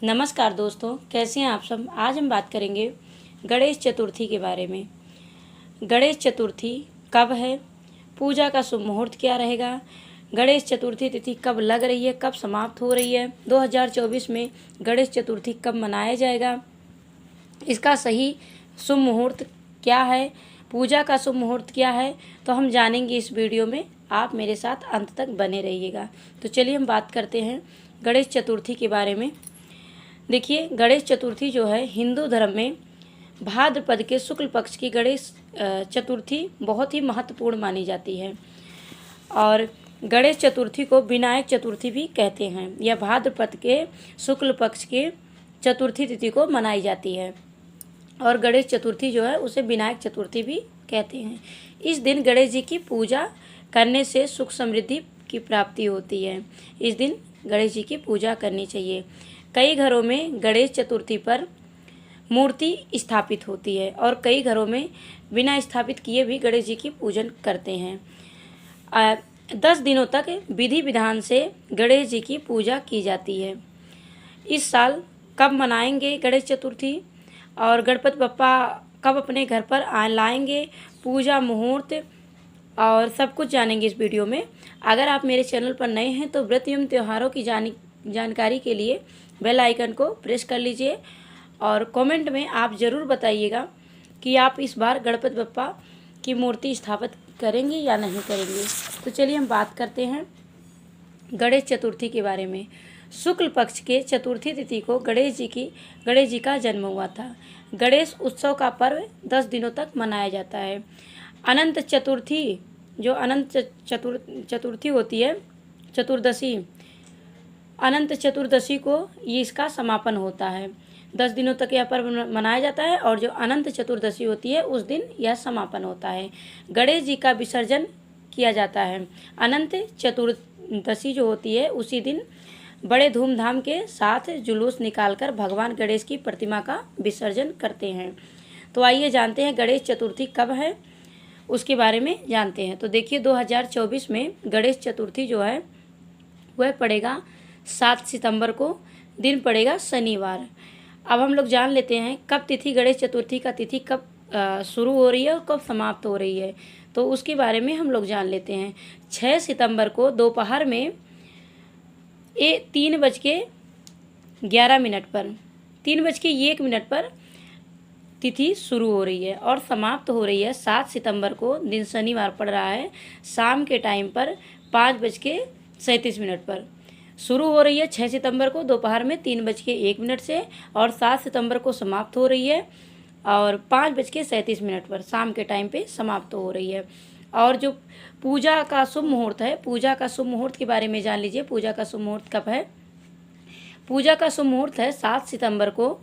नमस्कार दोस्तों, कैसे हैं आप सब। आज हम बात करेंगे गणेश चतुर्थी के बारे में। गणेश चतुर्थी कब है, पूजा का शुभ मुहूर्त क्या रहेगा, गणेश चतुर्थी तिथि कब लग रही है, कब समाप्त हो रही है, 2024 में गणेश चतुर्थी कब मनाया जाएगा, इसका सही शुभ मुहूर्त क्या है, पूजा का शुभ मुहूर्त क्या है, तो हम जानेंगे इस वीडियो में। आप मेरे साथ अंत तक बने रहिएगा। तो चलिए हम बात करते हैं गणेश चतुर्थी के बारे में। देखिए, गणेश चतुर्थी जो है हिंदू धर्म में भाद्रपद के शुक्ल पक्ष की गणेश चतुर्थी बहुत ही महत्वपूर्ण मानी जाती है। और गणेश चतुर्थी को विनायक चतुर्थी भी कहते हैं। यह भाद्रपद के शुक्ल पक्ष के चतुर्थी तिथि को मनाई जाती है। और गणेश चतुर्थी जो है उसे विनायक चतुर्थी भी कहते हैं। इस दिन गणेश जी की पूजा करने से सुख समृद्धि की प्राप्ति होती है। इस दिन गणेश जी की पूजा करनी चाहिए। कई घरों में गणेश चतुर्थी पर मूर्ति स्थापित होती है और कई घरों में बिना स्थापित किए भी गणेश जी की पूजन करते हैं। 10 दिनों तक विधि विधान से गणेश जी की पूजा की जाती है। इस साल कब मनाएंगे गणेश चतुर्थी और गणपति बप्पा कब अपने घर पर लाएंगे, पूजा मुहूर्त और सब कुछ जानेंगे इस वीडियो में। अगर आप मेरे चैनल पर नए हैं तो व्रत एवं त्योहारों की जानकारी के लिए बेल आइकन को प्रेस कर लीजिए और कमेंट में आप ज़रूर बताइएगा कि आप इस बार गणपति बप्पा की मूर्ति स्थापित करेंगे या नहीं करेंगे। तो चलिए हम बात करते हैं गणेश चतुर्थी के बारे में। शुक्ल पक्ष के चतुर्थी तिथि को गणेश जी का जन्म हुआ था। गणेश उत्सव का पर्व 10 दिनों तक मनाया जाता है। अनंत चतुर्थी जो चतुर्थी होती है, अनंत चतुर्दशी को ये इसका समापन होता है। 10 दिनों तक यह पर्व मनाया जाता है और जो अनंत चतुर्दशी होती है उस दिन यह समापन होता है। गणेश जी का विसर्जन किया जाता है। अनंत चतुर्दशी जो होती है उसी दिन बड़े धूमधाम के साथ जुलूस निकालकर भगवान गणेश की प्रतिमा का विसर्जन करते हैं। तो आइए जानते हैं गणेश चतुर्थी कब है, उसके बारे में जानते हैं। तो देखिए, 2024 में गणेश चतुर्थी जो है वह पड़ेगा 7 सितंबर को, दिन पड़ेगा शनिवार। अब हम लोग जान लेते हैं कब तिथि, गणेश चतुर्थी का तिथि कब शुरू हो रही है और कब समाप्त हो रही है, तो उसके बारे में हम लोग जान लेते हैं। 6 सितंबर को दोपहर में 3:01 पर तिथि शुरू हो रही है और समाप्त हो रही है 7 सितंबर को, दिन शनिवार पड़ रहा है, शाम के टाइम पर 5:37 पर शुरू हो रही है। 6 सितंबर को दोपहर में 3:01 से और 7 सितंबर को समाप्त हो रही है और 5:37 पर शाम के टाइम पे समाप्त हो रही है। और जो पूजा का शुभ मुहूर्त है, पूजा का शुभ मुहूर्त के बारे में जान लीजिए। पूजा का शुभ मुहूर्त कब है? पूजा का शुभ मुहूर्त है 7 सितंबर को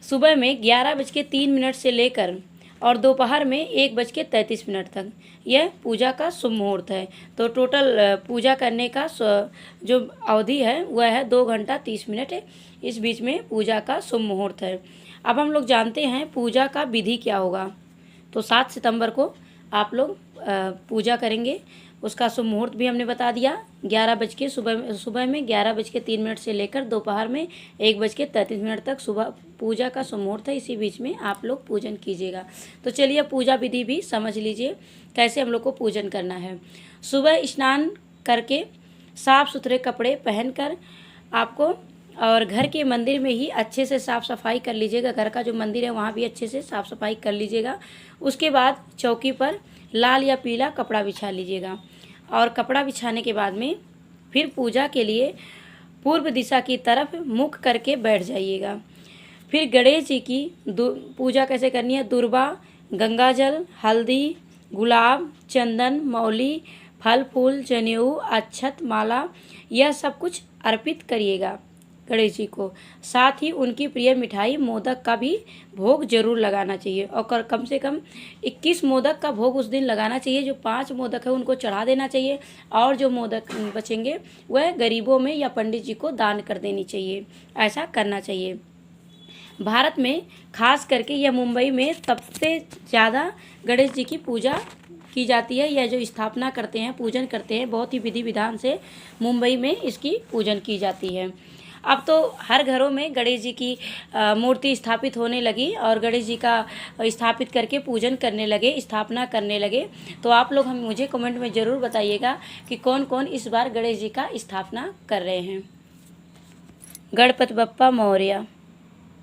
सुबह में 11:03 से लेकर और दोपहर में 1:33 तक यह पूजा का शुभ मुहूर्त है। तो टोटल पूजा करने का जो अवधि है वह है 2 घंटा 30 मिनट। इस बीच में पूजा का शुभ मुहूर्त है। अब हम लोग जानते हैं पूजा का विधि क्या होगा। तो 7 सितंबर को आप लोग पूजा करेंगे, उसका शुभ मुहूर्त भी हमने बता दिया। सुबह में 11:03 से लेकर दोपहर में 1:33 तक सुबह पूजा का शुभ मुहूर्त है। इसी बीच में आप लोग पूजन कीजिएगा। तो चलिए पूजा विधि भी समझ लीजिए कैसे हम लोग को पूजन करना है। सुबह स्नान करके साफ़ सुथरे कपड़े पहनकर आपको और घर के मंदिर में ही अच्छे से साफ़ सफाई कर लीजिएगा। घर का जो मंदिर है वहाँ भी अच्छे से साफ़ सफाई कर लीजिएगा। उसके बाद चौकी पर लाल या पीला कपड़ा बिछा लीजिएगा और कपड़ा बिछाने के बाद में फिर पूजा के लिए पूर्व दिशा की तरफ मुख करके बैठ जाइएगा। फिर गणेश जी की पूजा कैसे करनी है? दुर्वा, गंगाजल, हल्दी, गुलाब, चंदन, मौली, फल फूल, जनेऊ, अक्षत, माला, यह सब कुछ अर्पित करिएगा गणेश जी को। साथ ही उनकी प्रिय मिठाई मोदक का भी भोग जरूर लगाना चाहिए और कम से कम 21 मोदक का भोग उस दिन लगाना चाहिए। जो 5 मोदक है उनको चढ़ा देना चाहिए और जो मोदक बचेंगे वह गरीबों में या पंडित जी को दान कर देनी चाहिए। ऐसा करना चाहिए। भारत में खास करके यह मुंबई में सबसे ज़्यादा गणेश जी की पूजा की जाती है। यह जो स्थापना करते हैं, पूजन करते हैं, बहुत ही विधि विधान से मुंबई में इसकी पूजन की जाती है। अब तो हर घरों में गणेश जी की मूर्ति स्थापित होने लगी और गणेश जी का स्थापित करके पूजन करने लगे, स्थापना करने लगे। तो आप लोग हम मुझे कमेंट में ज़रूर बताइएगा कि कौन कौन इस बार गणेश जी का स्थापना कर रहे हैं। गणपति बप्पा मौर्य।